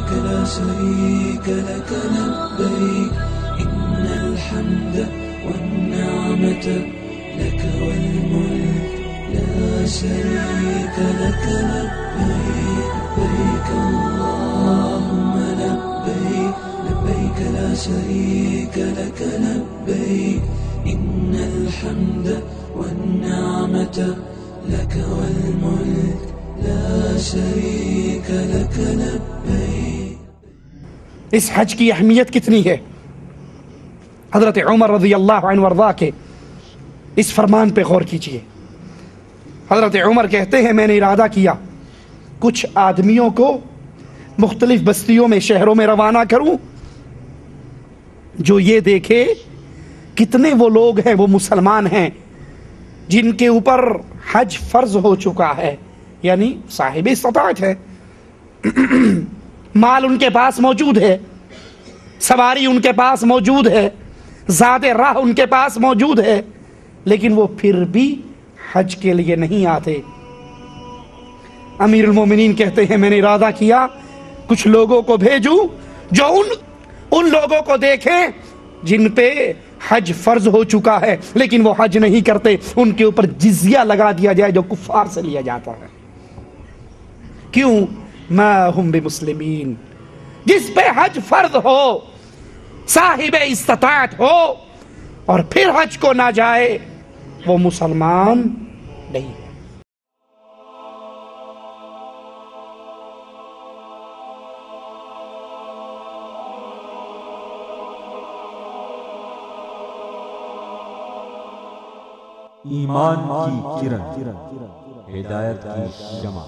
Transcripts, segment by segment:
لبيك لا شريك لك لبيك إن الحمد والنعمة لك والملك لا شريك لك لبيك لبيك اللهم لبيك لبيك لا شريك لك لبيك إن الحمد والنعمة لك والملك لا شريك لك لبيك. اس حج کی اہمیت کتنی ہے؟ حضرت عمر رضی اللہ عنہ وارضا کے اس فرمان پہ غور کیجئے. حضرت عمر کہتے ہیں میں نے ارادہ کیا کچھ آدمیوں کو مختلف بستیوں میں شہروں میں روانہ کروں جو یہ دیکھے کتنے وہ لوگ ہیں وہ مسلمان ہیں جن کے اوپر حج فرض ہو چکا ہے، یعنی صاحب استطاعت ہے، مال ان کے پاس موجود ہے، سواری ان کے پاس موجود ہے، زاد راہ ان کے پاس موجود ہے، لیکن وہ پھر بھی حج کے لیے نہیں آتے. امیر المومنین کہتے ہیں میں نے ارادہ کیا کچھ لوگوں کو بھیجوں جو ان لوگوں کو دیکھیں جن پہ حج فرض ہو چکا ہے لیکن وہ حج نہیں کرتے، ان کے اوپر جزیہ لگا دیا جائے جو کفار سے لیا جاتا ہے. کیوں؟ ما ہم بمسلمین. جس پہ حج فرض ہو، صاحب استطاعت ہو اور پھر حج کو نہ جائے وہ مسلمان نہیں ہے. ایمان کی کرن، ہدایت کی شمع،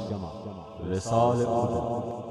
رسال اردو.